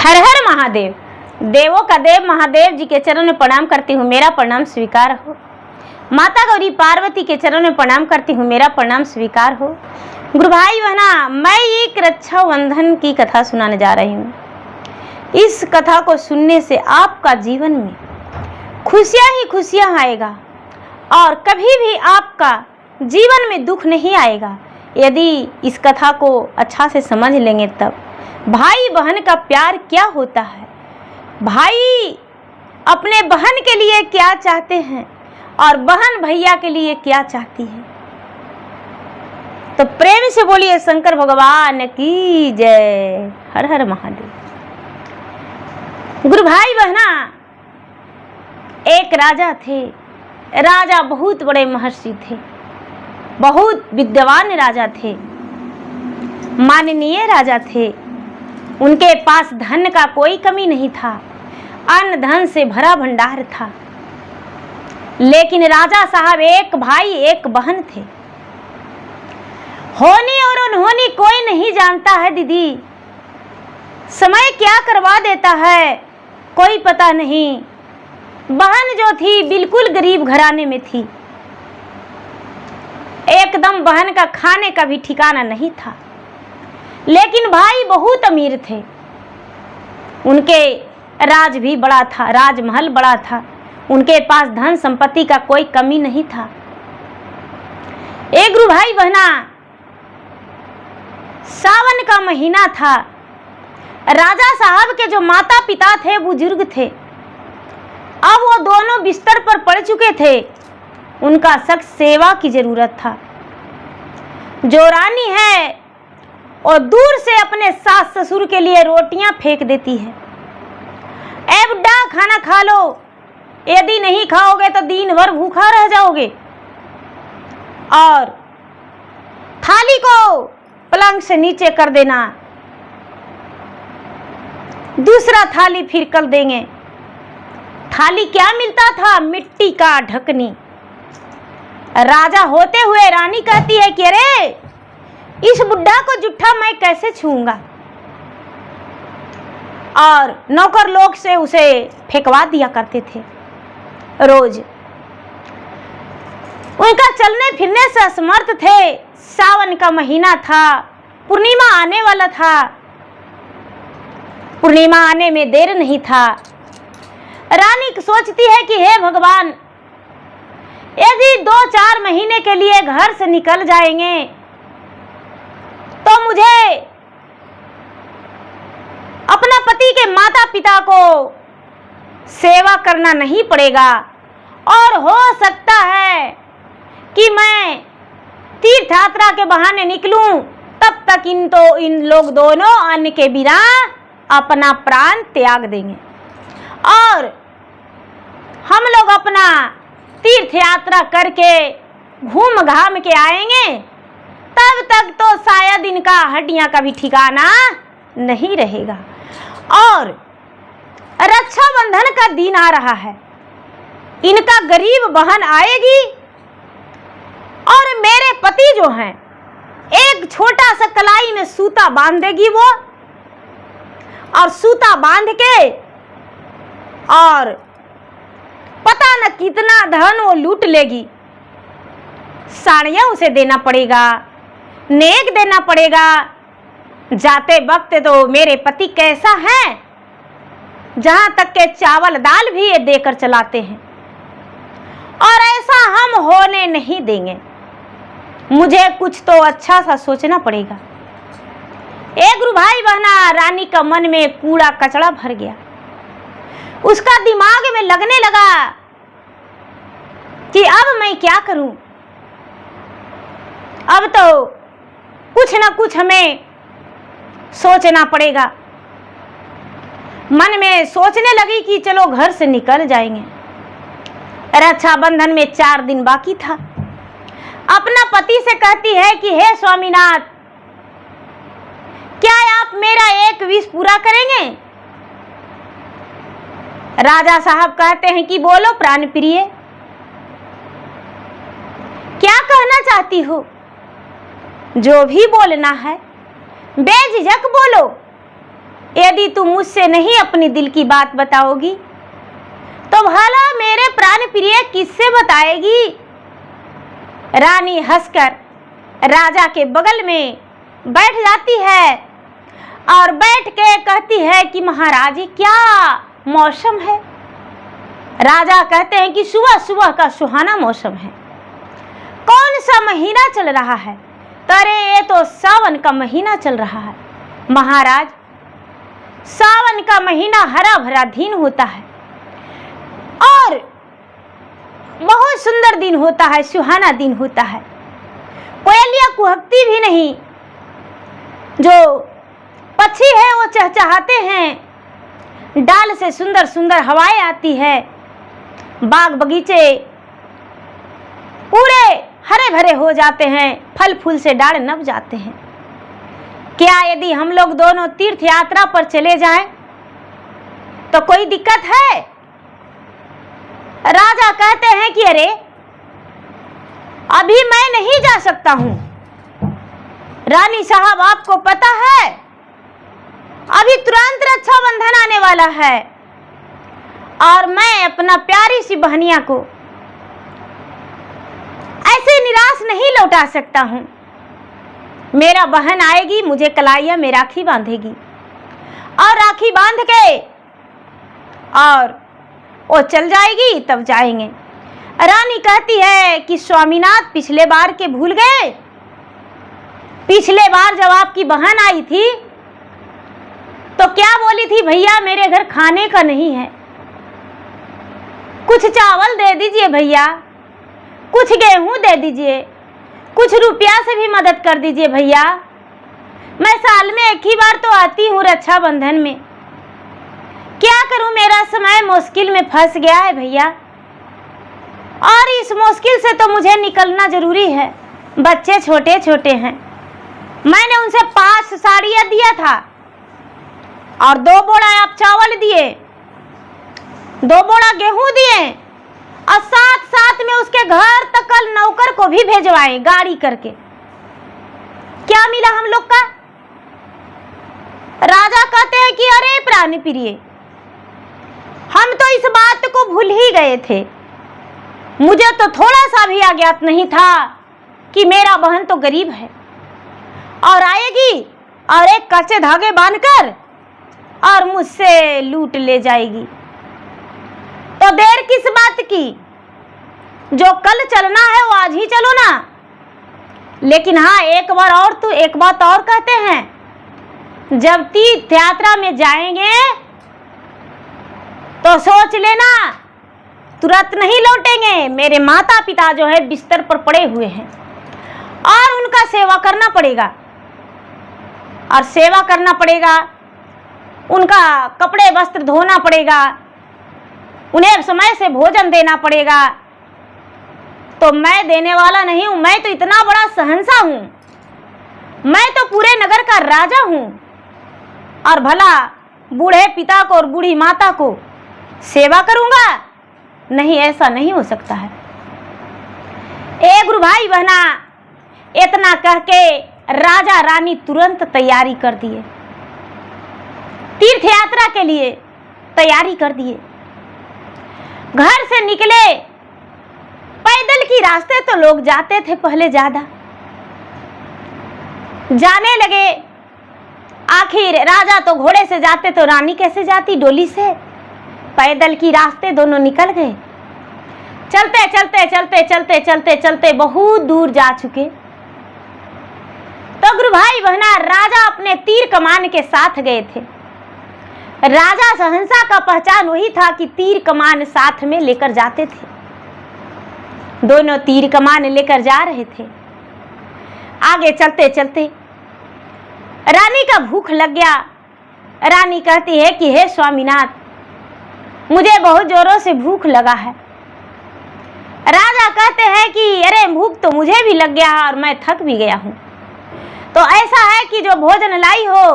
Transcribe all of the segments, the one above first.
हर हर महादेव। देवों का देव महादेव जी के चरण में प्रणाम करती हूँ, मेरा प्रणाम स्वीकार हो। माता गौरी पार्वती के चरण में प्रणाम करती हूँ, मेरा प्रणाम स्वीकार हो। गुरु भाई बहना, मैं एक रक्षाबंधन की कथा सुनाने जा रही हूँ। इस कथा को सुनने से आपका जीवन में खुशियाँ ही खुशियाँ आएगा और कभी भी आपका जीवन में दुख नहीं आएगा यदि इस कथा को अच्छा से समझ लेंगे तब। भाई बहन का प्यार क्या होता है, भाई अपने बहन के लिए क्या चाहते हैं और बहन भैया के लिए क्या चाहती है। तो प्रेम से बोलिए शंकर भगवान की जय। हर हर महादेव। गुरु भाई बहना, एक राजा थे। राजा बहुत बड़े महर्षि थे, बहुत विद्वान राजा थे, माननीय राजा थे। उनके पास धन का कोई कमी नहीं था, अन्न धन से भरा भंडार था। लेकिन राजा साहब एक भाई एक बहन थे। होनी और अनहोनी कोई नहीं जानता है दीदी, समय क्या करवा देता है कोई पता नहीं। बहन जो थी बिल्कुल गरीब घराने में थी, एकदम बहन का खाने का भी ठिकाना नहीं था। लेकिन भाई बहुत अमीर थे, उनके राज भी बड़ा था, राजमहल बड़ा था, उनके पास धन संपत्ति का कोई कमी नहीं था। एक गुरु भाई बहना, सावन का महीना था। राजा साहब के जो माता पिता थे बुजुर्ग थे, अब वो दोनों बिस्तर पर पड़ चुके थे। उनका सख्त सेवा की जरूरत था। जो रानी है और दूर से अपने सास ससुर के लिए रोटियां फेंक देती है, ए बुड्ढा खाना खा लो, यदि नहीं खाओगे तो दिन भर भूखा रह जाओगे। और थाली को पलंग से नीचे कर देना, दूसरा थाली फिर कर देंगे। थाली क्या मिलता था? मिट्टी का ढकनी। राजा होते हुए रानी कहती है कि अरे इस बुड्ढा को जूठा मैं कैसे छूऊंगा, और नौकर लोग से उसे फेंकवा दिया करते थे रोज। उनका चलने फिरने से असमर्थ थे। सावन का महीना था, पूर्णिमा आने वाला था। पूर्णिमा आने में देर नहीं था। रानी सोचती है कि हे भगवान, यदि 2-4 महीने के लिए घर से निकल जाएंगे तो मुझे अपना पति के माता पिता को सेवा करना नहीं पड़ेगा, और हो सकता है कि मैं तीर्थ यात्रा के बहाने निकलूं, तब तक इन लोग दोनों अन्न के बिना अपना प्राण त्याग देंगे और हम लोग अपना तीर्थ यात्रा करके घूम घाम के आएंगे। तब तक तो शायद इनका हड्डियां का भी ठिकाना नहीं रहेगा। और रक्षाबंधन का दिन आ रहा है, इनका गरीब बहन आएगी और मेरे पति जो हैं एक छोटा सा कलाई में सूता बांध देगी वो, और सूता बांध के और पता न कितना धन वो लूट लेगी। साड़ियाँ उसे देना पड़ेगा, नेक देना पड़ेगा। जाते वक्त तो मेरे पति कैसा है, जहाँ तक के चावल दाल भी ये देकर चलाते हैं, और ऐसा हम होने नहीं देंगे। मुझे कुछ तो अच्छा सा सोचना पड़ेगा। एक गुरु भाई बहना, रानी का मन में कूड़ा कचड़ा भर गया। उसका दिमाग में लगने लगा कि अब मैं क्या करूं। अब तो कुछ ना कुछ हमें सोचना पड़ेगा। मन में सोचने लगी कि चलो घर से निकल जाएंगे। रक्षाबंधन में 4 दिन बाकी था। अपना पति से कहती है कि हे स्वामीनाथ, क्या आप मेरा एक विश पूरा करेंगे? राजा साहब कहते हैं कि बोलो प्राण प्रिय, क्या कहना चाहती हो? जो भी बोलना है बेझिझक बोलो। यदि तुम मुझसे नहीं अपनी दिल की बात बताओगी तो भला मेरे प्राण प्रिय किससे बताएगी। रानी हंसकर राजा के बगल में बैठ जाती है और बैठ के कहती है कि महाराज क्या मौसम है। राजा कहते हैं कि सुबह सुबह का सुहाना मौसम है। कौन सा महीना चल रहा है? तो अरे ये तो सावन का महीना चल रहा है महाराज। सावन का महीना हरा भरा दिन होता है और बहुत सुंदर दिन होता है, सुहाना दिन होता है। कोयलियां कुहकती भी नहीं, जो पक्षी है वो चहचहाते हैं, डाल से सुंदर सुंदर हवाएं आती है, बाग बगीचे पूरे हरे भरे हो जाते हैं, फल फूल से डाल नभ जाते हैं। क्या यदि हम लोग दोनों तीर्थ यात्रा पर चले जाएं तो कोई दिक्कत है? राजा कहते हैं कि अरे अभी मैं नहीं जा सकता हूं। रानी साहब आपको पता है अभी तुरंत रक्षाबंधन आने वाला है और मैं अपना प्यारी सी बहनिया को ऐसे निराश नहीं लौटा सकता हूं। मेरा बहन आएगी, मुझे कलाइया में राखी बांधेगी और राखी बांध के और वो चल जाएगी, तब जाएंगे। रानी कहती है कि स्वामीनाथ पिछले बार के भूल गए? पिछले बार जब आपकी बहन आई थी तो क्या बोली थी? भैया मेरे घर खाने का नहीं है, कुछ चावल दे दीजिए भैया, कुछ गेहूं दे दीजिए, कुछ रुपया से भी मदद कर दीजिए भैया। मैं साल में एक ही बार तो आती हूँ रक्षाबंधन में, क्या करूं मेरा समय मुश्किल में फंस गया है भैया और इस मुश्किल से तो मुझे निकलना जरूरी है। बच्चे छोटे छोटे हैं। मैंने उनसे 5 साड़ियाँ दिया था और 2 बोरा आप चावल दिए, 2 बोरा गेहूं दिए और साथ साथ में उसके घर तक कल नौकर को भी भेजवाए गाड़ी करके। क्या मिला हम लोग का? राजा कहते हैं कि अरे प्राण प्रिय, हम तो इस बात को भूल ही गए थे। मुझे तो थोड़ा सा भी अज्ञात नहीं था कि मेरा बहन तो गरीब है और आएगी और एक कच्चे धागे बांधकर और मुझसे लूट ले जाएगी। तो देर किस बात की? जो कल चलना है वो आज ही चलो ना। लेकिन हाँ, एक बात और कहते हैं, जब तीर्थ यात्रा में जाएंगे तो सोच लेना तुरंत नहीं लौटेंगे। मेरे माता पिता जो है बिस्तर पर पड़े हुए हैं और उनका सेवा करना पड़ेगा और सेवा करना पड़ेगा, उनका कपड़े वस्त्र धोना पड़ेगा, उन्हें समय से भोजन देना पड़ेगा। तो मैं देने वाला नहीं हूं, मैं तो इतना बड़ा शहंशाह हूं, मैं तो पूरे नगर का राजा हूं और भला बूढ़े पिता को और बूढ़ी माता को सेवा करूंगा? नहीं, ऐसा नहीं हो सकता है। ए गुरु भाई बहना, इतना कह के राजा रानी तुरंत तैयारी कर दिए, तीर्थ यात्रा के लिए तैयारी कर दिए। घर से निकले, पैदल की रास्ते तो लोग जाते थे पहले ज्यादा, जाने लगे। आखिर राजा तो घोड़े से जाते तो रानी कैसे जाती? डोली से। पैदल की रास्ते दोनों निकल गए। चलते चलते चलते चलते चलते चलते बहुत दूर जा चुके। तो गुरु भाई बहना, राजा अपने तीर कमान के साथ गए थे। राजा शहंशाह का पहचान वही था कि तीर कमान साथ में लेकर जाते थे। दोनों तीर कमान लेकर जा रहे थे। आगे चलते चलते रानी का भूख लग गया। रानी कहती है कि हे स्वामीनाथ, मुझे बहुत जोरों से भूख लगा है। राजा कहते हैं कि अरे भूख तो मुझे भी लग गया और मैं थक भी गया हूँ। तो ऐसा है कि जो भोजन लाई हो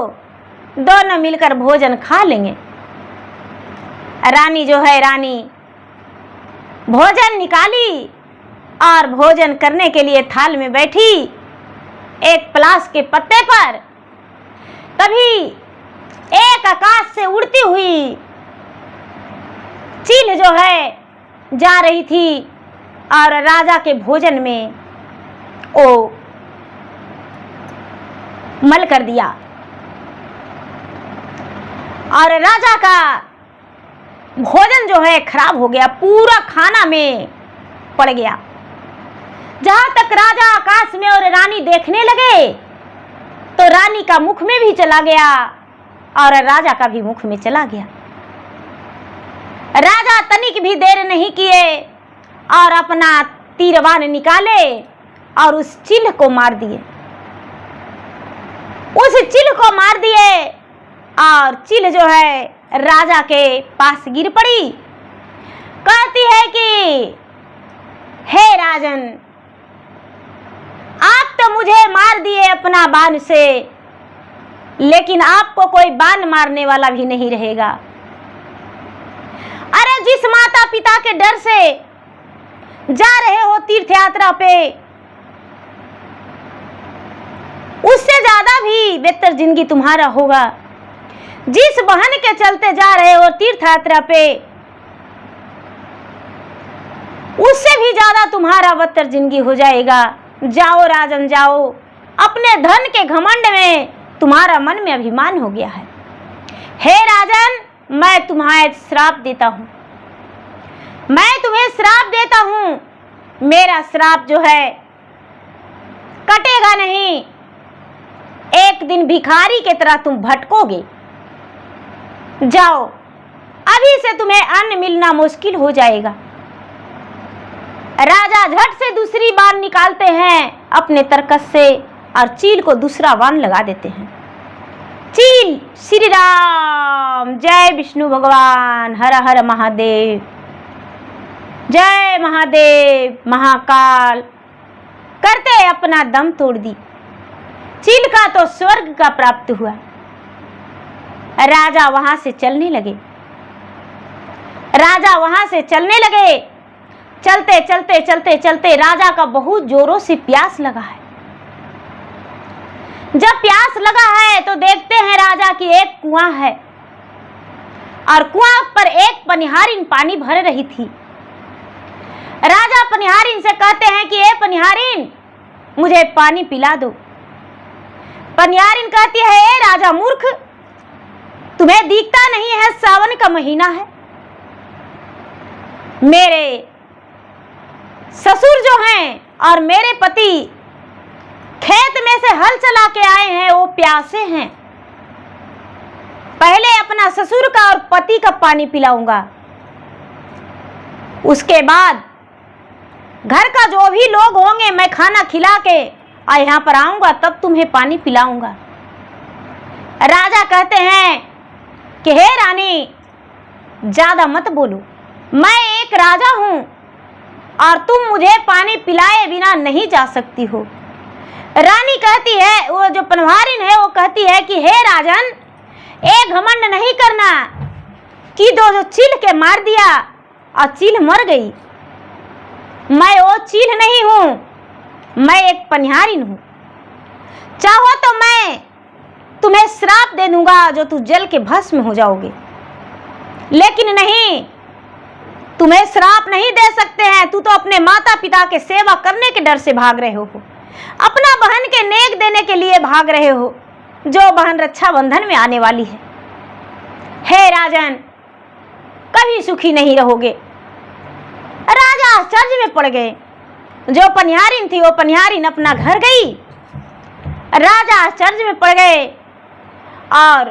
दोनों मिलकर भोजन खा लेंगे। रानी जो है, रानी भोजन निकाली और भोजन करने के लिए थाल में बैठी एक पलाश के पत्ते पर। तभी एक आकाश से उड़ती हुई चील जो है जा रही थी और राजा के भोजन में वो मल कर दिया और राजा का भोजन जो है खराब हो गया, पूरा खाना में पड़ गया। जहां तक राजा आकाश में और रानी देखने लगे तो रानी का मुख में भी चला गया और राजा का भी मुख में चला गया। राजा तनिक भी देर नहीं किए और अपना तीरबान निकाले और उस चील को मार दिए। उस चील को मार दिए और चील जो है राजा के पास गिर पड़ी। कहती है कि हे राजन, आप तो मुझे मार दिए अपना बाण से, लेकिन आपको कोई बाण मारने वाला भी नहीं रहेगा। अरे जिस माता पिता के डर से जा रहे हो तीर्थ यात्रा पे, उससे ज्यादा भी बेहतर जिंदगी तुम्हारा होगा। जिस बहन के चलते जा रहे हो तीर्थ यात्रा पे, उससे भी ज्यादा तुम्हारा बदतर जिंदगी हो जाएगा। जाओ राजन जाओ, अपने धन के घमंड में तुम्हारा मन में अभिमान हो गया है। हे राजन, मैं तुम्हें श्राप देता हूं, मैं तुम्हें श्राप देता हूं। मेरा श्राप जो है कटेगा नहीं, एक दिन भिखारी की तरह तुम भटकोगे। जाओ, अभी से तुम्हें अन्न मिलना मुश्किल हो जाएगा। राजा झट से दूसरी बाण निकालते हैं अपने तरकस से और चील को दूसरा बाण लगा देते हैं। चील श्री राम, जय विष्णु भगवान, हर हर महादेव, जय महादेव महाकाल करते अपना दम तोड़ दी। चील का तो स्वर्ग का प्राप्त हुआ। राजा वहां से चलने लगे। राजा वहां से चलने लगे। चलते चलते चलते चलते राजा का बहुत जोरों से प्यास लगा है। जब प्यास लगा है तो देखते हैं राजा की एक कुआं है और कुआं पर एक पनिहारिन पानी भर रही थी। राजा पनिहारिन से कहते हैं कि ए पनिहारिन, मुझे पानी पिला दो। पनिहारिन कहती है, ए राजा मूर्ख, तुम्हें दिखता नहीं है सावन का महीना है। मेरे ससुर जो हैं और मेरे पति खेत में से हल चला के आए हैं, वो प्यासे हैं। पहले अपना ससुर का और पति का पानी पिलाऊंगा, उसके बाद घर का जो भी लोग होंगे मैं खाना खिला के और यहाँ पर आऊंगा, तब तुम्हें पानी पिलाऊंगा। राजा कहते हैं कि हे रानी, ज्यादा मत बोलो, मैं एक राजा हूं और तुम मुझे पानी पिलाए बिना नहीं जा सकती हो। रानी कहती है, वो जो पनवारिन है वो कहती है कि हे राजन, एक घमंड नहीं करना कि जो चील के मार दिया और चील मर गई। मैं वो चील नहीं हूं, मैं एक पनिहारिन हूं। चाहो तो मैं तुम्हें श्राप दे दूंगा जो तू जल के भस्म हो जाओगे, लेकिन नहीं, तुम्हें श्राप नहीं दे सकते हैं। तू तो अपने माता पिता के सेवा करने के डर से भाग रहे हो, अपना बहन के नेक देने के लिए भाग रहे हो, जो बहन रक्षाबंधन में आने वाली है। हे राजन, कभी सुखी नहीं रहोगे। राजा आश्चर्य में पड़ गए। जो पनिहारिन थी वो पनिहारिन अपना घर गई। राजा आश्चर्य में पड़ गए और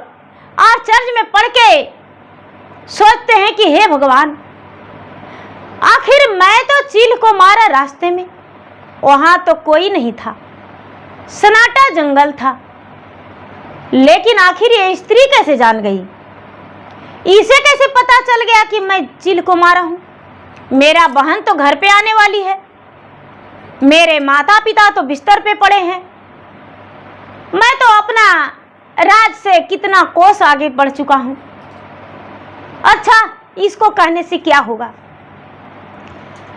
आश्चर्य में पड़ के सोचते हैं कि हे भगवान, आखिर मैं तो चील को मारा रास्ते में, वहां तो कोई नहीं था, सन्नाटा जंगल था, लेकिन आखिर ये स्त्री कैसे जान गई? इसे कैसे पता चल गया कि मैं चील को मारा हूं? मेरा बहन तो घर पे आने वाली है, मेरे माता पिता तो बिस्तर पे पड़े हैं, मैं तो अपना राज से कितना कोस आगे बढ़ चुका हूं। अच्छा, इसको कहने से क्या होगा?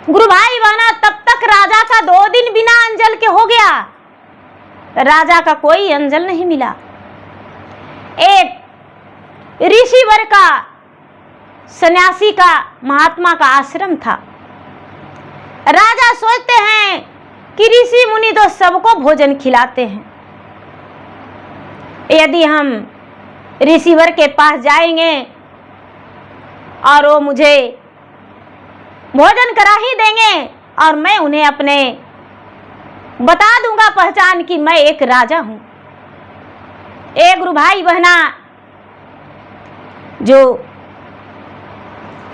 गुरु भाई बहना, तब तक राजा का 2 दिन बिना अंजल के हो गया। राजा का कोई अंजल नहीं मिला। एक ऋषिवर का, सन्यासी का, महात्मा का आश्रम था। राजा सोचते हैं कि ऋषि मुनि तो सबको भोजन खिलाते हैं, यदि हम ऋषिवर के पास जाएंगे और वो मुझे भोजन करा ही देंगे और मैं उन्हें अपने बता दूंगा पहचान कि मैं एक राजा हूं। एक गुरु भाई बहना जो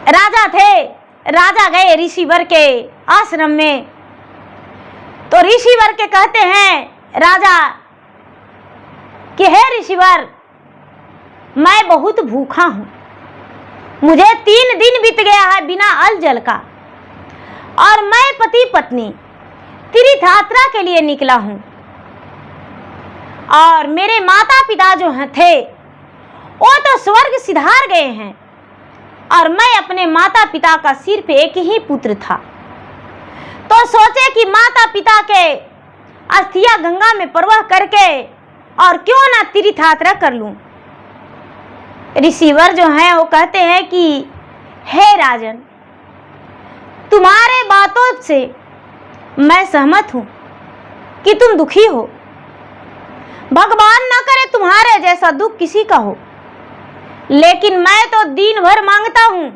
राजा थे, राजा गए ऋषिवर के आश्रम में, तो ऋषिवर के कहते हैं राजा कि हे ऋषिवर, मैं बहुत भूखा हूं, मुझे 3 दिन बीत गया है बिना अल जल का, और मैं पति पत्नी तीर्थ यात्रा के लिए निकला हूं, और मेरे माता पिता जो थे वो तो स्वर्ग सिधार गए हैं, और मैं अपने माता पिता का सिर्फ एक ही पुत्र था। तो सोचे कि माता पिता के अस्थियां गंगा में प्रवाह करके और क्यों ना तीर्थ यात्रा कर लूं। ऋषिवर जो हैं वो कहते हैं कि हे राजन, तुम्हारे बातों से मैं सहमत हूं कि तुम दुखी हो, भगवान ना करे तुम्हारे जैसा दुख किसी का हो, लेकिन मैं तो दिन भर मांगता हूं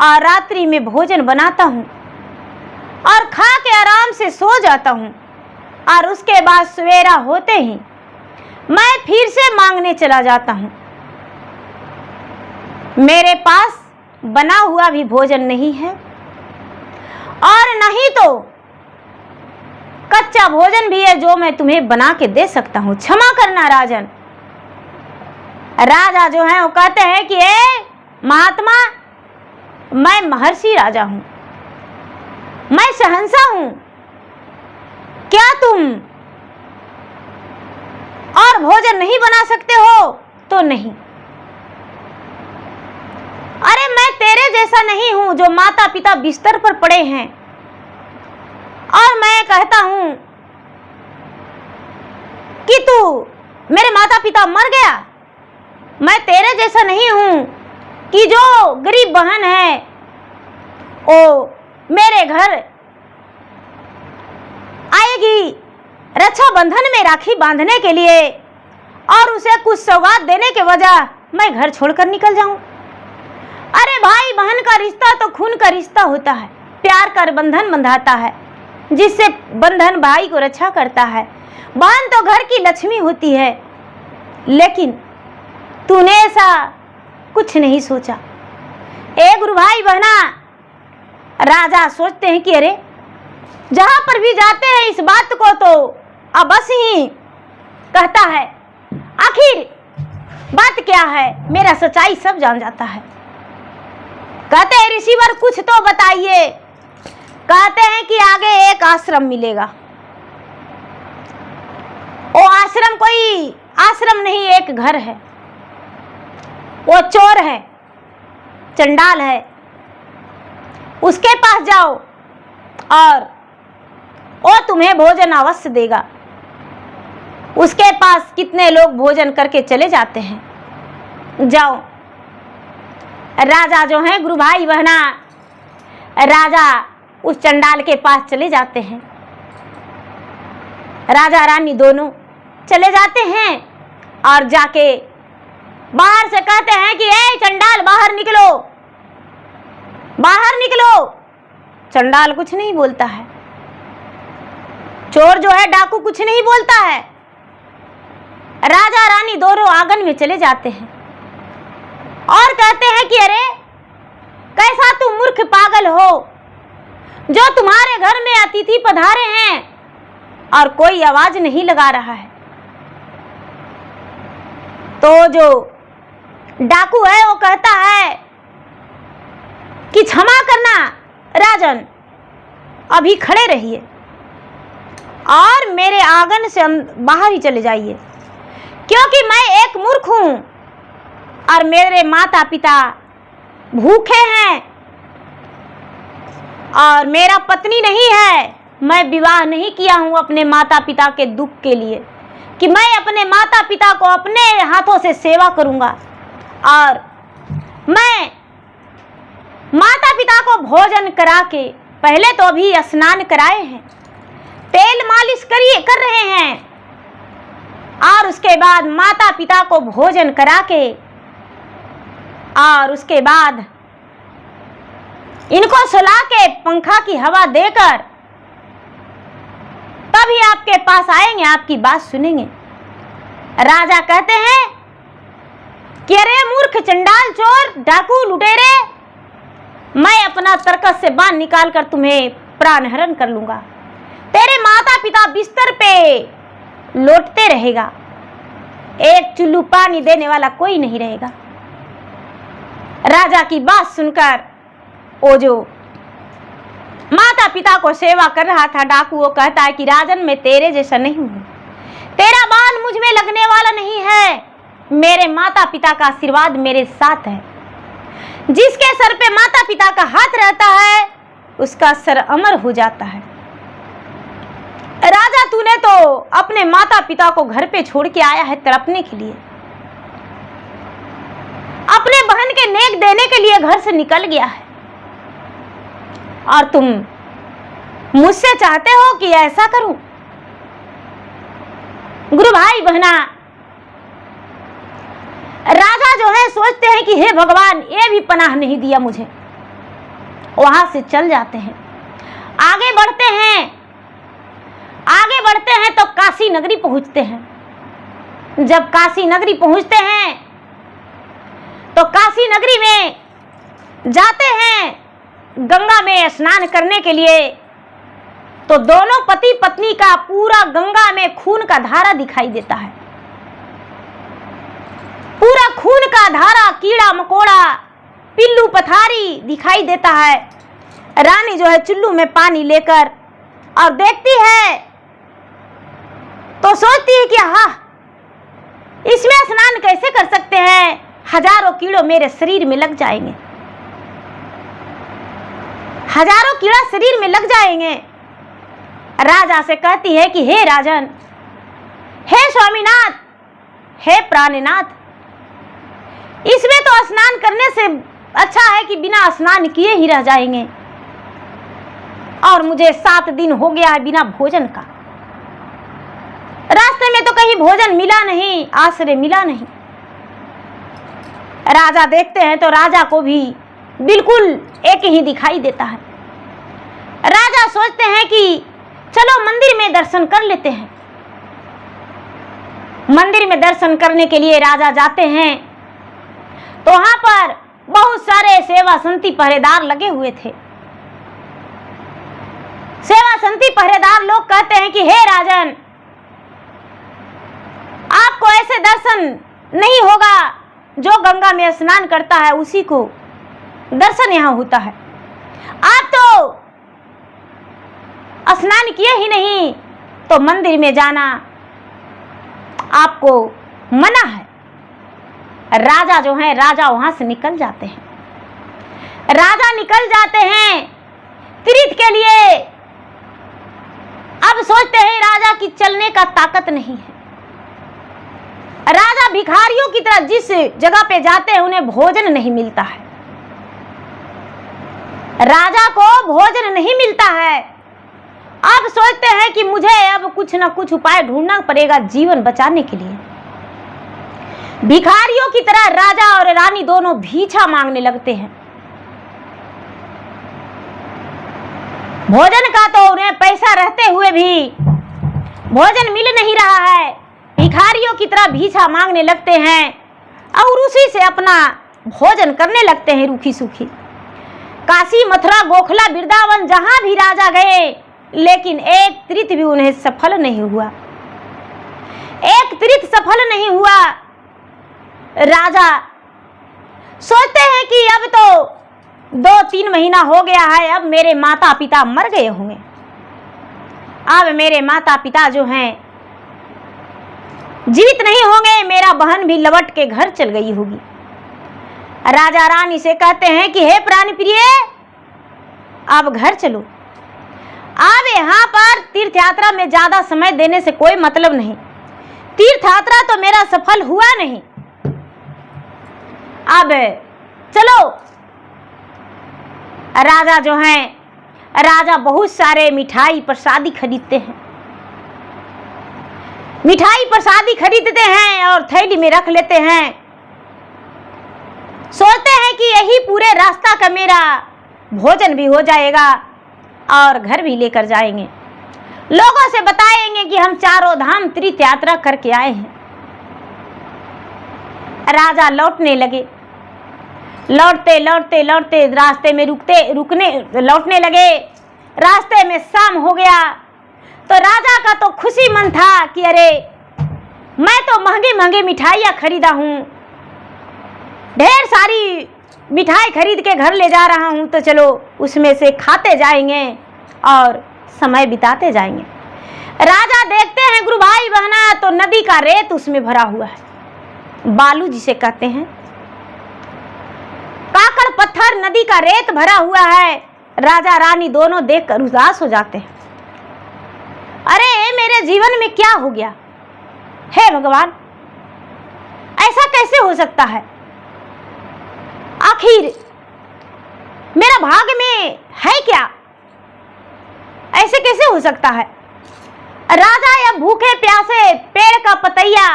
और रात्रि में भोजन बनाता हूं और खा के आराम से सो जाता हूं, और उसके बाद सवेरा होते ही मैं फिर से मांगने चला जाता हूं। मेरे पास बना हुआ भी भोजन नहीं है और नहीं तो कच्चा भोजन भी है जो मैं तुम्हें बना के दे सकता हूं, क्षमा करना राजन। राजा जो है वो कहते हैं कि ए महात्मा, मैं महर्षि राजा हूं, मैं शहंशाह हूं, क्या तुम और भोजन नहीं बना सकते हो? तो नहीं। अरे मैं तेरे जैसा नहीं हूं जो माता पिता बिस्तर पर पड़े हैं और मैं कहता हूं कि तू मेरे माता पिता मर गया। मैं तेरे जैसा नहीं हूं कि जो गरीब बहन है वो मेरे घर आएगी रक्षा बंधन में राखी बांधने के लिए और उसे कुछ सौगात देने के वजह मैं घर छोड़कर निकल जाऊं। अरे भाई बहन का रिश्ता तो खून का रिश्ता होता है, प्यार का बंधन बंधाता है जिससे बंधन भाई को रक्षा करता है। बहन तो घर की लक्ष्मी होती है, लेकिन तूने ऐसा कुछ नहीं सोचा। ए गुरु भाई बहना, राजा सोचते हैं कि अरे जहां पर भी जाते हैं इस बात को तो अब बस ही कहता है, आखिर बात क्या है, मेरा सच्चाई सब जान जाता है। कहते हैं ऋषिवर कुछ तो बताइए। कहते हैं कि आगे एक आश्रम मिलेगा। वो आश्रम कोई आश्रम नहीं, एक घर है। वो चोर है, चंडाल है, उसके पास जाओ और वो तुम्हें भोजन अवश्य देगा। उसके पास कितने लोग भोजन करके चले जाते हैं, जाओ। राजा जो है गुरु भाई बहना, राजा उस चंडाल के पास चले जाते हैं। राजा रानी दोनों चले जाते हैं और जाके बाहर से कहते हैं कि ए चंडाल बाहर निकलो, बाहर निकलो। चंडाल कुछ नहीं बोलता है, चोर जो है डाकू कुछ नहीं बोलता है। राजा रानी दोनों आंगन में चले जाते हैं और कहते हैं कि अरे कैसा तुम मूर्ख पागल हो जो तुम्हारे घर में अतिथि पधारे हैं और कोई आवाज नहीं लगा रहा है। तो जो डाकू है वो कहता है कि क्षमा करना राजन, अभी खड़े रहिए और मेरे आंगन से बाहर ही चले जाइए, क्योंकि मैं एक मूर्ख हूं और मेरे माता पिता भूखे हैं और मेरा पत्नी नहीं है। मैं विवाह नहीं किया हूं अपने माता पिता के दुख के लिए कि मैं अपने माता पिता को अपने हाथों से सेवा करूंगा। और मैं माता पिता को भोजन करा के, पहले तो अभी स्नान कराए हैं, तेल मालिश कर रहे हैं, और उसके बाद माता पिता को भोजन करा के, और उसके बाद इनको सुला के पंखा की हवा देकर तभी आपके पास आएंगे, आपकी बात सुनेंगे। राजा कहते हैं कि अरे मूर्ख, चंडाल, चोर, डाकू, लुटेरे, मैं अपना तरकस से बाण निकाल कर तुम्हें प्राण हरण कर लूंगा। तेरे माता पिता बिस्तर पे लौटते रहेगा, एक चुल्लू पानी देने वाला कोई नहीं रहेगा। राजा की बात सुनकर वो जो माता पिता को सेवा कर रहा था डाकू, वो कहता है कि राजन, मैं तेरे जैसा नहीं हूं, तेरा बाण मुझ में लगने वाला नहीं है, मेरे माता पिता का आशीर्वाद मेरे साथ है। जिसके सर पे माता पिता का हाथ रहता है उसका सर अमर हो जाता है। राजा, तूने तो अपने माता पिता को घर पे छोड़ के आया है तड़पने के लिए, अपने बहन के नेक देने के लिए घर से निकल गया है, और तुम मुझसे चाहते हो कि ऐसा करूं? गुरु भाई बहना, राजा जो है सोचते हैं कि हे भगवान, ये भी पनाह नहीं दिया मुझे, वहां से चल जाते हैं। आगे बढ़ते हैं, आगे बढ़ते हैं तो काशी नगरी पहुंचते हैं। जब काशी नगरी पहुंचते हैं तो काशी नगरी में जाते हैं गंगा में स्नान करने के लिए, तो दोनों पति पत्नी का पूरा गंगा में खून का धारा दिखाई देता है, पूरा खून का धारा, कीड़ा मकोड़ा, पिल्लू पथारी दिखाई देता है। रानी जो है चुल्लू में पानी लेकर और देखती है तो सोचती है कि हाँ, इसमें स्नान कैसे कर सकते हैं, हजारों कीड़ों मेरे शरीर में लग जाएंगे, हजारों कीड़ा शरीर में लग जाएंगे। राजा से कहती है कि हे राजन, हे स्वामीनाथ, हे प्राणनाथ, इसमें तो स्नान करने से अच्छा है कि बिना स्नान किए ही रह जाएंगे, और मुझे 7 दिन हो गया है बिना भोजन का, रास्ते में तो कहीं भोजन मिला नहीं, आश्रय मिला नहीं। राजा देखते हैं तो राजा को भी बिल्कुल एक ही दिखाई देता है। राजा सोचते हैं कि चलो मंदिर में दर्शन कर लेते हैं। मंदिर में दर्शन करने के लिए राजा जाते हैं तो वहां पर बहुत सारे सेवा संती पहरेदार लगे हुए थे। सेवा संती पहरेदार लोग कहते हैं कि हे राजन, आपको ऐसे दर्शन नहीं होगा, जो गंगा में स्नान करता है उसी को दर्शन यहाँ होता है, आप तो स्नान किए ही नहीं, तो मंदिर में जाना आपको मना है। राजा जो है, राजा वहां से निकल जाते हैं। राजा निकल जाते हैं तीर्थ के लिए। अब सोचते हैं राजा की चलने का ताकत नहीं है। राजा भिखारियों की तरह जिस जगह पे जाते हैं उन्हें भोजन नहीं मिलता है, राजा को भोजन नहीं मिलता है। अब सोचते हैं कि मुझे अब कुछ न कुछ उपाय ढूंढना पड़ेगा जीवन बचाने के लिए। भिखारियों की तरह राजा और रानी दोनों भीछा मांगने लगते हैं। भोजन का तो उन्हें पैसा रहते हुए भी भोजन मिल नहीं रहा है। भिखारियों की तरह भीछा मांगने लगते हैं और उसी से अपना भोजन करने लगते हैं रूखी सूखी। काशी, मथुरा, गोखला, वृंदावन जहां भी राजा गए, लेकिन एक तीर्थ भी उन्हें सफल नहीं हुआ, एक तीर्थ सफल नहीं हुआ। राजा सोचते हैं कि अब तो 2-3 महीना हो गया है, अब मेरे माता पिता मर गए होंगे, अब मेरे माता पिता जो हैं जीवित नहीं होंगे, मेरा बहन भी लौट के घर चल गई होगी। राजा रानी से कहते हैं कि हे प्राण प्रिय, अब घर चलो, अब यहाँ पर तीर्थ यात्रा में ज्यादा समय देने से कोई मतलब नहीं, तीर्थ यात्रा तो मेरा सफल हुआ नहीं। अब चलो, राजा जो हैं, राजा बहुत सारे मिठाई प्रसादी खरीदते हैं, मिठाई प्रसादी खरीदते हैं और थैली में रख लेते हैं। सोचते हैं कि यही पूरे रास्ता का मेरा भोजन भी हो जाएगा और घर भी लेकर जाएंगे, लोगों से बताएंगे कि हम चारों धाम तीर्थ यात्रा करके आए हैं। राजा लौटने लगे, लौटते लौटते लौटते रास्ते में लौटने लगे। रास्ते में शाम हो गया तो राजा का तो खुशी मन था कि अरे मैं तो महंगी महंगी मिठाइयाँ खरीदा हूँ, ढेर सारी मिठाई खरीद के घर ले जा रहा हूँ, तो चलो उसमें से खाते जाएंगे और समय बिताते जाएंगे। राजा देखते हैं गुरु भाई बहना तो नदी का रेत उसमें भरा हुआ है, बालू जिसे कहते हैं, काकड़ पत्थर नदी का रेत भरा हुआ है। राजा रानी दोनों देखकर उदास हो जाते हैं। अरे मेरे जीवन में क्या हो गया, हे भगवान, ऐसा कैसे हो सकता है? आखिर मेरा भाग्य में है क्या? ऐसे कैसे हो सकता है? राजा या भूखे प्यासे पेड़ का पतैया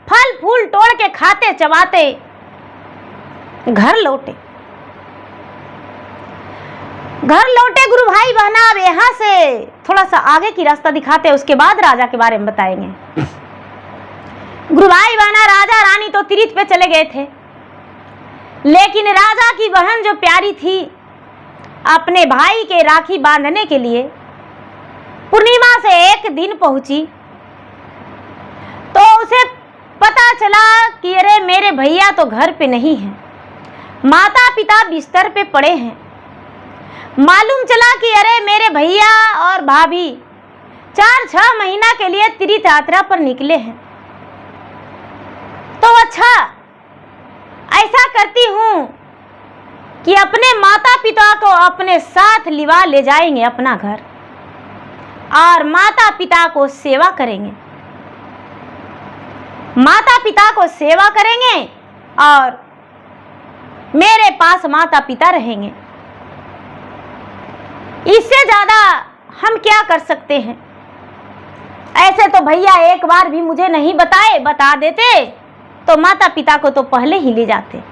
फल फूल तोड़ के खाते चबाते घर लौटे। गुरु भाई बहना, अब यहाँ से थोड़ा सा आगे की रास्ता दिखाते, उसके बाद राजा के बारे में बताएंगे। गुरु भाई बहना, राजा रानी तो तीर्थ पे चले गए थे, लेकिन राजा की बहन जो प्यारी थी, अपने भाई के राखी बांधने के लिए पूर्णिमा से एक दिन पहुंची तो उसे पता चला कि अरे मेरे भैया तो घर पे नहीं हैं, माता पिता बिस्तर पे पड़े हैं। मालूम चला कि अरे मेरे भैया और भाभी 4-6 महीना के लिए तीर्थ यात्रा पर निकले हैं। तो अच्छा, ऐसा करती हूँ कि अपने माता पिता को अपने साथ लिवा ले जाएंगे अपना घर और माता पिता को सेवा करेंगे, माता पिता को सेवा करेंगे और मेरे पास माता पिता रहेंगे। इससे ज्यादा हम क्या कर सकते हैं? ऐसे तो भैया एक बार भी मुझे नहीं बताए, बता देते तो माता पिता को तो पहले ही ले जाते।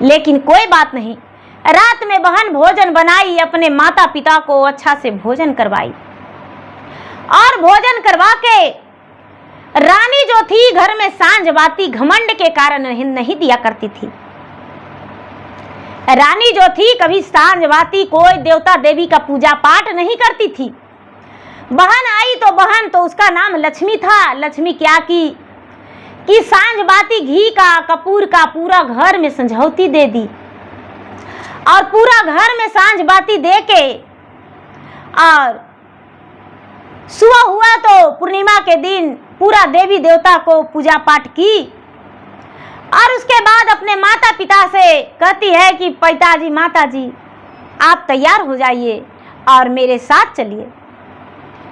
लेकिन कोई बात नहीं, रात में बहन भोजन बनाई, अपने माता पिता को अच्छा से भोजन करवाई और भोजन करवा के रानी जो थी घर में सांझ बाती घमंड के कारण नहीं दिया करती थी। रानी जो थी कभी सांझ बाती कोई देवता देवी का पूजा पाठ नहीं करती थी। बहन आई तो बहन तो उसका नाम लक्ष्मी था। लक्ष्मी क्या की कि सांझ बाती घी का कपूर का पूरा घर में संझौती दे दी और पूरा घर में सांझ बाती दे के और सुबह हुआ तो पूर्णिमा के दिन पूरा देवी देवता को पूजा पाठ की और उसके बाद अपने माता पिता से कहती है कि पिताजी माताजी आप तैयार हो जाइए और मेरे साथ चलिए,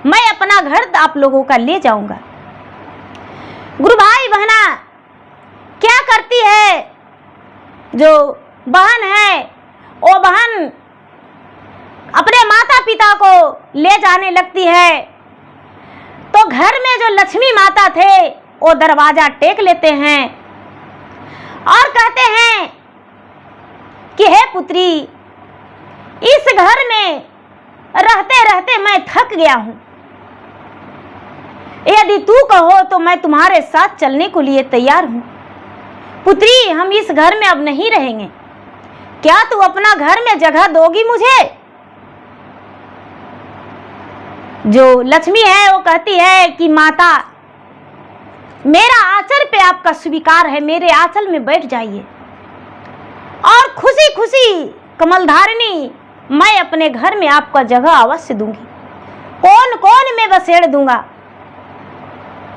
मैं अपना घर आप लोगों का ले जाऊंगा। गुरु भाई बहना, क्या करती है जो बहन है, वो बहन अपने माता पिता को ले जाने लगती है तो घर में जो लक्ष्मी माता थे वो दरवाजा टेक लेते हैं और कहते हैं कि हे पुत्री, इस घर में रहते रहते मैं थक गया हूं, यदि तू कहो तो मैं तुम्हारे साथ चलने को लिए तैयार हूं। पुत्री, हम इस घर में अब नहीं रहेंगे, क्या तू अपना घर में जगह दोगी मुझे? जो लक्ष्मी है वो कहती है कि माता, मेरा आंचल पे आपका स्वीकार है, मेरे आंचल में बैठ जाइए और खुशी खुशी कमलधारिणी मैं अपने घर में आपका जगह अवश्य दूंगी, कौन कौन में बसेड़ दूंगा।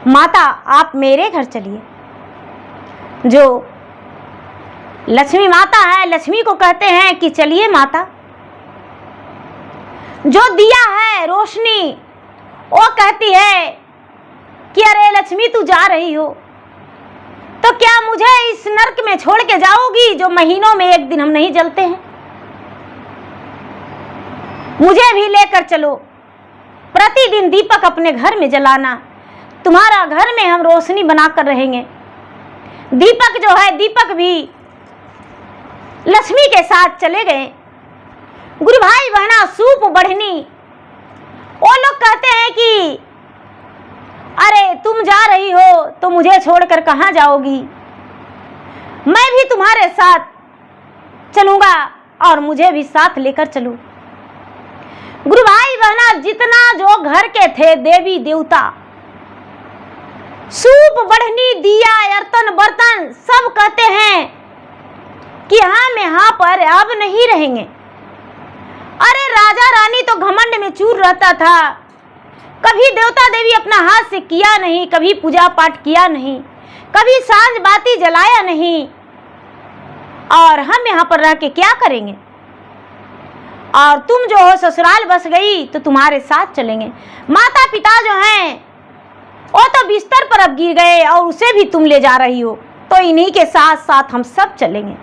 माता आप मेरे घर चलिए। जो लक्ष्मी माता है, लक्ष्मी को कहते हैं कि चलिए माता। जो दिया है रोशनी, वो कहती है कि अरे लक्ष्मी तू जा रही हो, तो क्या मुझे इस नरक में छोड़ के जाओगी जो महीनों में एक दिन हम नहीं जलते हैं? मुझे भी लेकर चलो, प्रतिदिन दीपक अपने घर में जलाना, तुम्हारा घर में हम रोशनी बनाकर रहेंगे। दीपक जो है, दीपक भी लक्ष्मी के साथ चले गए। गुरु भाई बहना, सूप बढ़नी, वो लोग कहते हैं कि अरे तुम जा रही हो तो मुझे छोड़कर कहाँ जाओगी, मैं भी तुम्हारे साथ चलूंगा और मुझे भी साथ लेकर चलो। गुरु भाई बहना, जितना जो घर के थे देवी देवता, सूप बढ़नी, दिया, बर्तन बर्तन, सब कहते हैं कि हम यहाँ पर अब नहीं रहेंगे। अरे राजा रानी तो घमंड में चूर रहता था, कभी देवता देवी अपना हाथ से किया नहीं, कभी पूजा पाठ किया नहीं, कभी सांझ बाती जलाया नहीं, और हम यहाँ पर रह के क्या करेंगे? और तुम जो हो ससुराल बस गई तो तुम्हारे साथ चलेंगे। माता पिता जो हैं वो तो बिस्तर पर अब गिर गए और उसे भी तुम ले जा रही हो, तो इन्हीं के साथ साथ हम सब चलेंगे।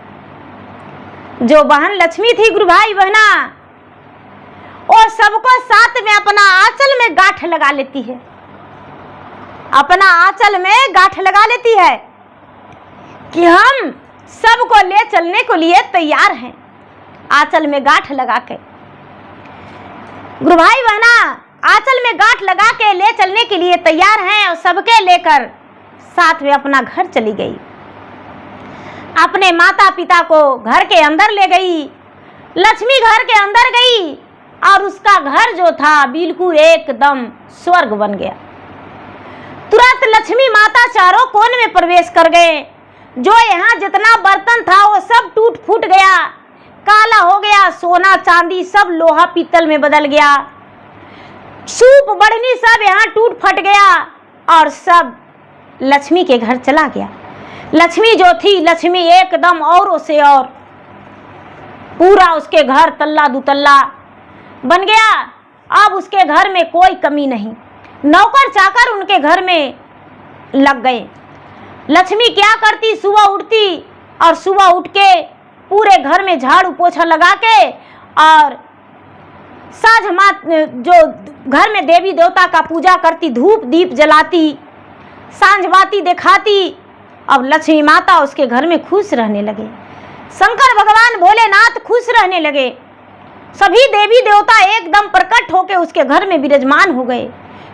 जो बहन लक्ष्मी थी गुरु भाई बहना, वो सबको साथ में अपना आंचल में गांठ लगा लेती है, अपना आंचल में गांठ लगा लेती है कि हम सबको ले चलने को लिए तैयार हैं। आंचल में गांठ लगा के गुरु भाई बहना आंचल में गांठ लगा के ले चलने के लिए तैयार हैं और सबके लेकर साथ में अपना घर चली गई। अपने माता पिता को घर के अंदर ले गई। लक्ष्मी घर के अंदर गई और उसका घर जो था बिल्कुल एकदम स्वर्ग बन गया। तुरंत लक्ष्मी माता चारों कोन में प्रवेश कर गए। जो यहाँ जितना बर्तन था वो सब टूट फूट गया, काला हो गया, सोना चांदी सब लोहा पीतल में बदल गया, सूप बढ़नी सब यहाँ टूट फट गया और सब लक्ष्मी के घर चला गया। लक्ष्मी जो थी, लक्ष्मी एकदम औरों से और पूरा उसके घर तल्ला दुतल्ला बन गया। अब उसके घर में कोई कमी नहीं, नौकर चाकर उनके घर में लग गए। लक्ष्मी क्या करती, सुबह उठती और सुबह उठ के पूरे घर में झाड़ू पोछा लगा के और साँझ मात जो घर में देवी देवता का पूजा करती, धूप दीप जलाती, सांझ बाती दिखाती। अब लक्ष्मी माता उसके घर में खुश रहने लगे। शंकर भगवान भोलेनाथ खुश रहने लगे। सभी देवी देवता एकदम प्रकट होकर उसके घर में विराजमान हो गए।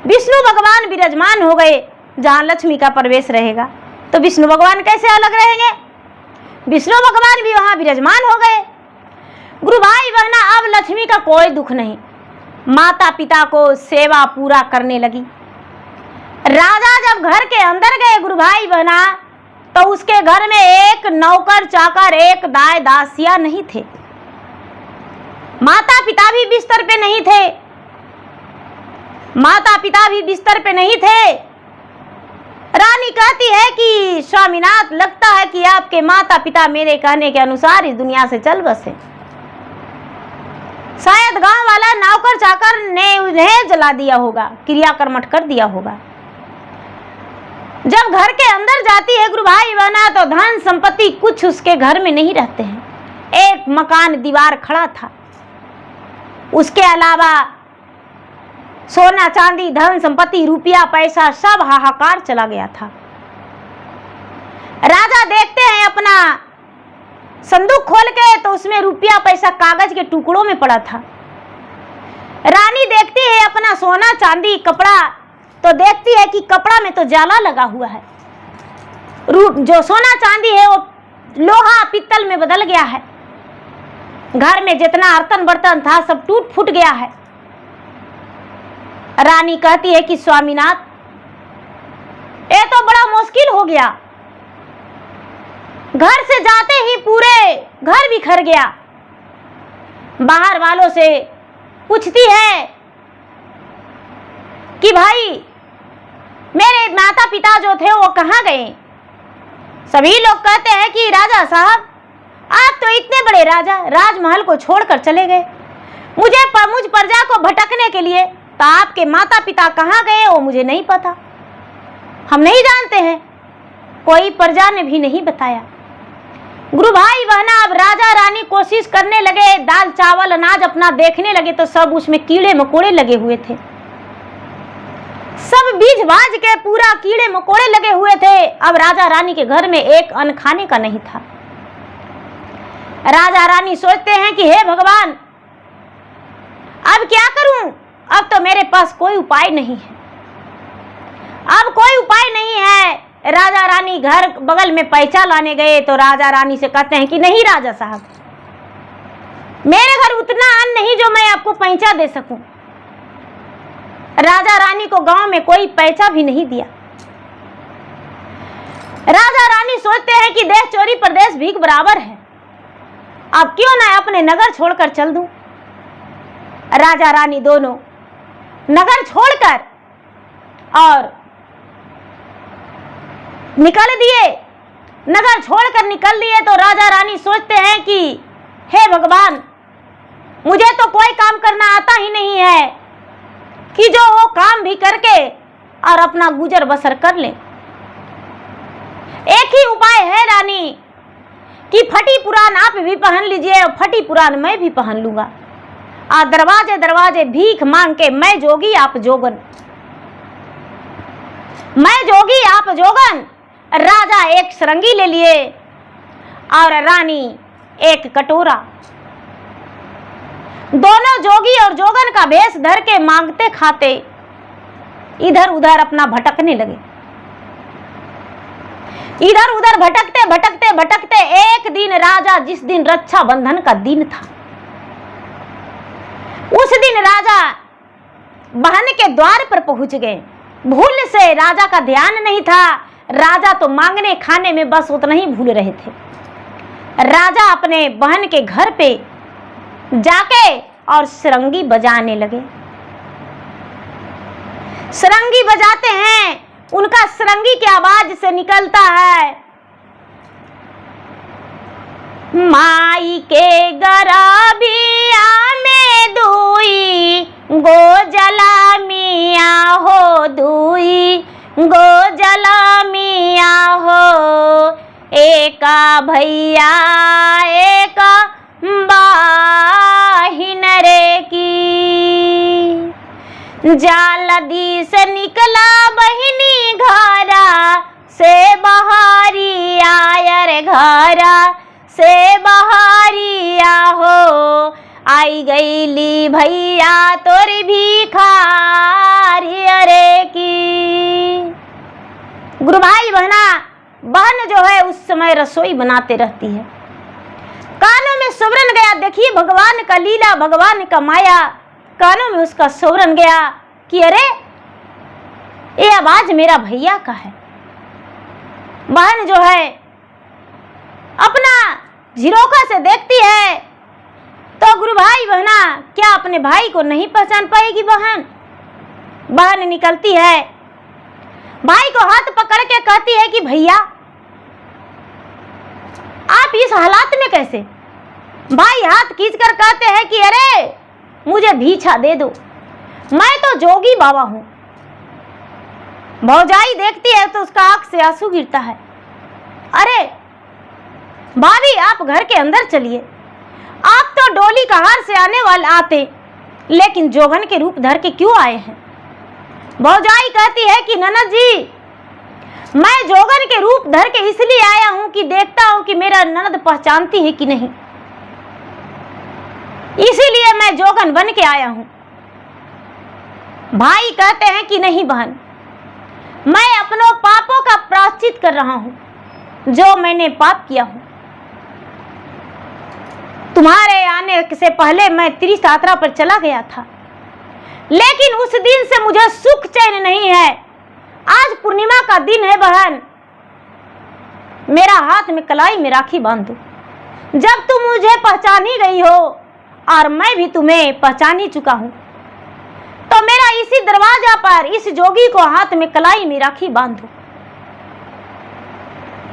विष्णु भगवान विराजमान हो गए। जहाँ लक्ष्मी का प्रवेश रहेगा तो विष्णु भगवान कैसे अलग रहेंगे? विष्णु भगवान भी वहाँ विराजमान हो गए। गुरु भाई बहना, अब लक्ष्मी का कोई दुख नहीं, माता पिता को सेवा पूरा करने लगी। राजा जब घर के अंदर गए गुरु भाई बहना, तो उसके घर में एक नौकर चाकर, एक दाय दासिया नहीं थे। माता पिता भी बिस्तर पे नहीं थे, माता पिता भी बिस्तर पे नहीं थे। रानी कहती है कि स्वामीनाथ, लगता है कि आपके माता पिता मेरे कहने के अनुसार इस दुनिया से चल बसे। शायद गांव वाला नौकर चाकर ने उन्हें जला दिया होगा, क्रियाकर्मठ कर दिया होगा। जब घर के अंदर जाती है गुरु भाई बहना, तो धन संपत्ति कुछ उसके घर में नहीं रहते हैं। एक मकान दीवार खड़ा था, उसके अलावा सोना चांदी धन संपत्ति रुपया पैसा सब हाहाकार चला गया था। राजा देखते हैं अपना संदूक खोल के, तो उसमें रुपया पैसा कागज के टुकड़ों में पड़ा था। रानी देखती है अपना सोना चांदी कपड़ा, तो देखती है कि कपड़ा में तो जाला लगा हुआ है, जो सोना चांदी है वो लोहा पीतल में बदल गया है। घर में जितना बर्तन बर्तन था सब टूट फूट गया है। रानी कहती है कि स्वामीनाथ, ये तो बड़ा मुश्किल हो गया। घर से जाते ही पूरे घर बिखर गया। बाहर वालों से पूछती है कि भाई मेरे माता पिता जो थे वो कहाँ गए? सभी लोग कहते हैं कि राजा साहब, आप तो इतने बड़े राजा राजमहल को छोड़कर चले गए, मुझ प्रजा को भटकने के लिए। तो आपके माता पिता कहाँ गए वो मुझे नहीं पता, हम नहीं जानते हैं। कोई प्रजा ने भी नहीं बताया। गुरु भाई बहना, अब राजा रानी कोशिश करने लगे, दाल चावल अनाज अपना देखने लगे तो सब उसमें कीड़े मकोड़े लगे हुए थे। सब बीज बाज के पूरा कीड़े मकोड़े लगे हुए थे। अब राजा रानी के घर में एक अन्न खाने का नहीं था। राजा रानी सोचते हैं कि हे भगवान, अब क्या करूं? अब तो मेरे पास कोई उपाय नहीं है, अब कोई उपाय नहीं है। राजा रानी घर बगल में पैसा लाने गए तो राजा रानी से कहते हैं कि नहीं राजा साहब, मेरे घर उतना अन्न नहीं जो मैं आपको पैसा दे सकूं। राजा रानी को गांव में कोई पैसा भी नहीं दिया। राजा रानी सोचते हैं कि देश चोरी प्रदेश भीख बराबर है, अब क्यों ना अपने नगर छोड़कर चल दूं। राजा रानी दोनों नगर छोड़कर और निकल दिए। नगर छोड़कर निकल दिए तो राजा रानी सोचते हैं कि हे भगवान, मुझे तो कोई काम करना आता ही नहीं है कि जो वो काम भी करके और अपना गुजर बसर कर ले। एक ही उपाय है रानी कि फटी पुरान आप भी पहन लीजिए और फटी पुरान मैं भी पहन लूंगा, और दरवाजे दरवाजे भीख मांग के मैं जोगी आप जोगन, मैं जोगी आप जोगन। राजा एक सरंगी ले लिए और रानी एक कटोरा। दोनों जोगी और जोगन का भेष धर के मांगते खाते इधर उधर अपना भटकने लगे। इधर उधर भटकते भटकते भटकते एक दिन राजा, जिस दिन रक्षाबंधन का दिन था, उस दिन राजा बहन के द्वार पर पहुंच गए। भूल से राजा का ध्यान नहीं था, राजा तो मांगने खाने में बस उतना ही भूल रहे थे। राजा अपने बहन के घर पे जाके और सरंगी बजाने लगे। सरंगी बजाते हैं, उनका सरंगी की आवाज से निकलता है, माई के गराबिया में दुई गो जला मिया हो, दुई गो जला मिया हो, एका भैया एक बाहिन रे की, जालदी से निकला बहिनी घरा से बहारी आयर, घरा से बहारिया हो, आई गईली भैया तोरी भिखारी रे की। गुरु भाई बहना, बहन जो है उस समय रसोई बनाते रहती है, कानों में सुवरन गया। देखिए भगवान का लीला, भगवान का माया, कानों में उसका सुवरन गया कि अरे ये आवाज मेरा भैया का है। बहन जो है अपना झिरोखा से देखती है तो गुरु भाई बहना, क्या अपने भाई को नहीं पहचान पाएगी बहन? बहन निकलती है, भाई को हाथ पकड़ के कहती है कि भैया आप इस हालात में कैसे? भाई हाथ खींचकर कहते हैं कि अरे मुझे भीछा दे दो, मैं तो जोगी बाबा हूं। भौजाई देखती है तो उसका आंख से आंसू गिरता है। अरे भाभी आप घर के अंदर चलिए, आप तो डोली कहार से आने वाले आते, लेकिन जोगन के रूप धर के क्यों आए हैं? भौजाई कहती है कि ननद जी, मैं जोगन के रूप धर के इसलिए आया हूं कि देखता हूं कि मेरा ननद पहचानती है कि नहीं, इसीलिए मैं जोगन बन के आया हूं। भाई कहते हैं कि नहीं बहन, मैं अपनों पापों का प्रायश्चित कर रहा हूं, जो मैंने पाप किया हूं। तुम्हारे आने से पहले मैं त्रिशात्रा पर चला गया था, लेकिन उस दिन से मुझे सुख चैन नहीं है। आज पूर्णिमा का दिन है बहन, मेरा हाथ में कलाई में राखी बांध दो। जब तुम मुझे पहचान ही गई हो और मैं भी तुम्हें पहचान ही चुका हूं, तो मेरा इसी दरवाजा पर इस जोगी को हाथ में कलाई में राखी बांध दो।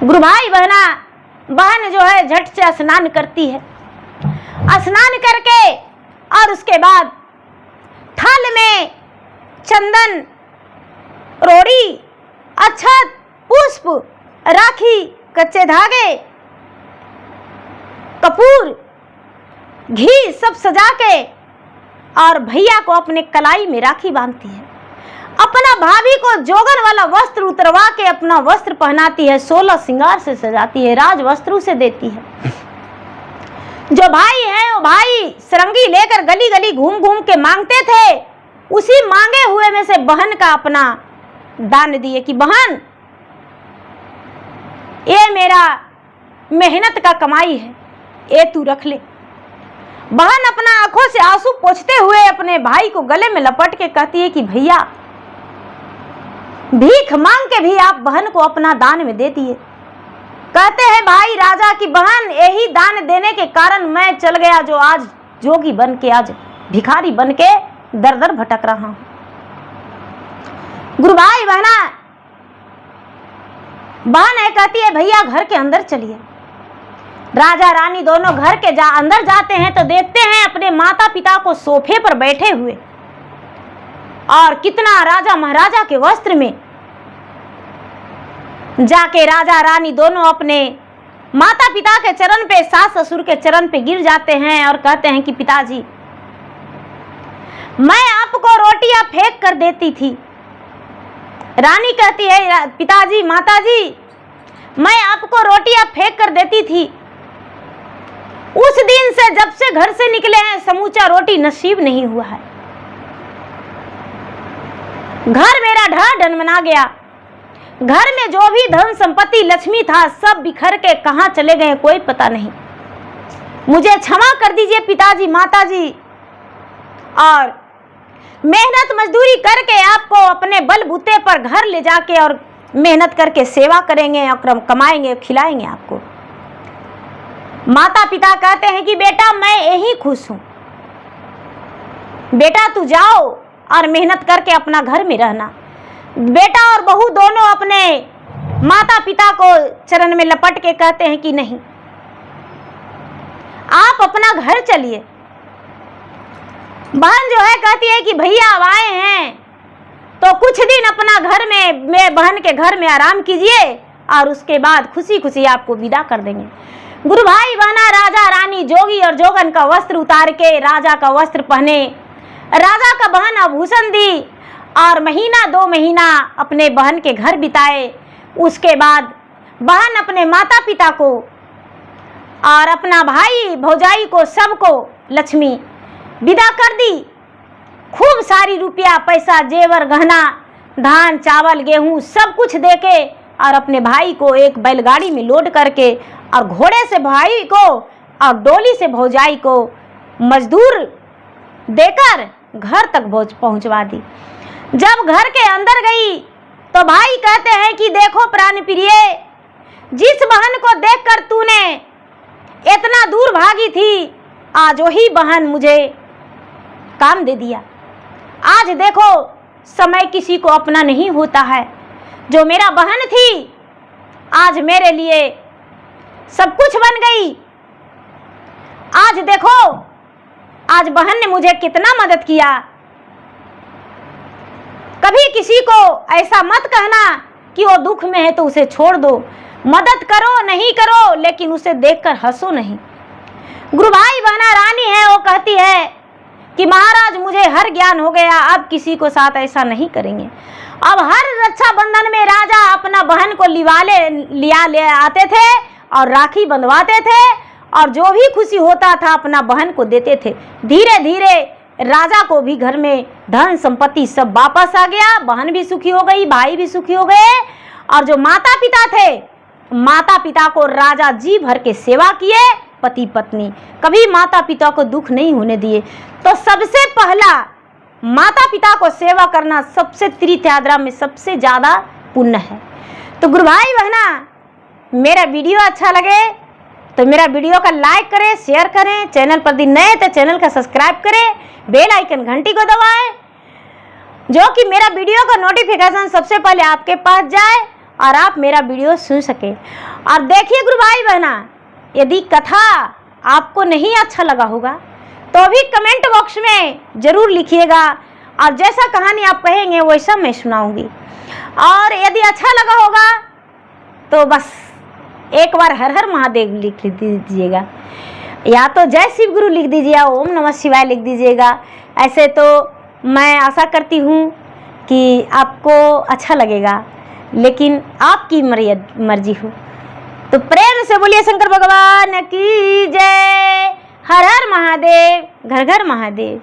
गुरु भाई बहना, बहन जो है झट से स्नान करती है। स्नान करके और उसके बाद थाल में चंदन, रोड़ी, अक्षत, पुष्प राखी, कच्चे धागे, कपूर, घी सब सजा के और भैया को अपने कलाई में राखी बांधती है। अपना भाभी को जोगन वाला वस्त्र उतरवा के अपना वस्त्र पहनाती है, 16 श्रृंगार से सजाती है, राज वस्त्र उसे देती है। जो भाई है वो भाई सरंगी लेकर गली गली घूम घूम के मांगते थे, उसी मांगे हुए में से बहन का अपना दान दिए कि बहन ये मेरा मेहनत का कमाई है, ये तू रख ले। बहन अपना आंखों से आंसू पोंछते हुए अपने भाई को गले में लपट के कहती है कि भैया भीख मांग के भी आप बहन को अपना दान में दे दिए। कहते हैं भाई राजा की बहन यही दान देने के कारण मैं चल गया जो आज जोगी बन के, आज भिखारी बन के दर दर भटक रहा हूं। गुरु भाई बहना, बहन है कहती है भैया घर के अंदर चलिए। राजा रानी दोनों घर के अंदर जाते हैं तो देखते हैं अपने माता पिता को सोफे पर बैठे हुए और कितना राजा महाराजा के वस्त्र में। जाके राजा रानी दोनों अपने माता पिता के चरण पे, सास ससुर के चरण पे गिर जाते हैं और कहते हैं कि पिताजी मैं आपको रोटियां फेंक कर देती थी। रानी कहती है पिताजी माताजी मैं आपको रोटियां फेंक कर देती थी, उस दिन से जब से घर से निकले हैं समूचा रोटी नसीब नहीं हुआ है। घर मेरा ढह डनमना गया, घर में जो भी धन संपत्ति लक्ष्मी था सब बिखर के कहां चले गए कोई पता नहीं। मुझे क्षमा कर दीजिए पिताजी माताजी, और मेहनत मजदूरी करके आपको अपने बलबूते पर घर ले जाके और मेहनत करके सेवा करेंगे और कमाएंगे, खिलाएंगे आपको। माता पिता कहते हैं कि बेटा मैं यही खुश हूं, बेटा तू जाओ और मेहनत करके अपना घर में रहना। बेटा और बहू दोनों अपने माता पिता को चरण में लपट के कहते हैं कि नहीं आप अपना घर चलिए। बहन जो है कहती है कि भैया अब आए हैं तो कुछ दिन अपना घर में बहन के घर में आराम कीजिए और उसके बाद खुशी खुशी आपको विदा कर देंगे। गुरु भाई बहना, राजा रानी जोगी और जोगन का वस्त्र उतार के राजा का वस्त्र पहने, राजा का बहन आभूषण दी और महीना 2 महीना अपने बहन के घर बिताए। उसके बाद बहन अपने माता पिता को और अपना भाई भौजाई को सबको लक्ष्मी विदा कर दी। खूब सारी रुपया पैसा जेवर गहना धान चावल गेहूं सब कुछ देके और अपने भाई को एक बैलगाड़ी में लोड करके और घोड़े से भाई को और डोली से भौजाई को मजदूर देकर घर तक पहुंचवा दी। जब घर के अंदर गई तो भाई कहते हैं कि देखो प्राण प्रिय, जिस बहन को देखकर तूने इतना दूर भागी थी आज वही बहन मुझे काम दे दिया। आज देखो समय किसी को अपना नहीं होता है, जो मेरा बहन थी आज मेरे लिए सब कुछ बन गई। आज देखो आज बहन ने मुझे कितना मदद किया। कभी किसी को ऐसा मत कहना कि वो दुख में है तो उसे छोड़ दो, मदद करो नहीं करो लेकिन उसे देखकर हंसो नहीं। गुरु भाई बहना रानी है, वो कहती है कि महाराज मुझे हर ज्ञान हो गया, अब किसी को साथ ऐसा नहीं करेंगे। अब हर रक्षाबंधन में राजा अपना बहन को लिया ले आते थे और राखी बंधवाते थे और जो भी खुशी होता था अपना बहन को देते थे। धीरे धीरे राजा को भी घर में धन संपत्ति सब वापस आ गया, बहन भी सुखी हो गई, भाई भी सुखी हो गए। और जो माता पिता थे, माता पिता को राजा जी भर के सेवा किए, पति पत्नी कभी माता पिता को दुख नहीं होने दिए। तो सबसे पहला माता पिता को सेवा करना सबसे तीर्थ यात्रा में सबसे ज़्यादा पुण्य है। तो गुरु भाई बहना, मेरा वीडियो अच्छा लगे तो मेरा वीडियो का लाइक करें, शेयर करें, चैनल पर यदि नए तो चैनल का सब्सक्राइब करें, बेल आइकन घंटी को दबाएं, जो कि मेरा वीडियो का नोटिफिकेशन सबसे पहले आपके पास जाए और आप मेरा वीडियो सुन सके। और देखिए गुरु भाई बहना, यदि कथा आपको नहीं अच्छा लगा होगा तो भी कमेंट बॉक्स में ज़रूर लिखिएगा और जैसा कहानी आप कहेंगे वैसा मैं सुनाऊंगी। और यदि अच्छा लगा होगा तो बस एक बार हर हर महादेव लिख दीजिएगा, या तो जय शिव गुरु लिख दीजिए या ओम नमः शिवाय लिख दीजिएगा। ऐसे तो मैं आशा करती हूँ कि आपको अच्छा लगेगा, लेकिन आपकी मर्जी हो। तो प्रेम से बोलिए शंकर भगवान की जय। हर हर महादेव, घर घर महादेव।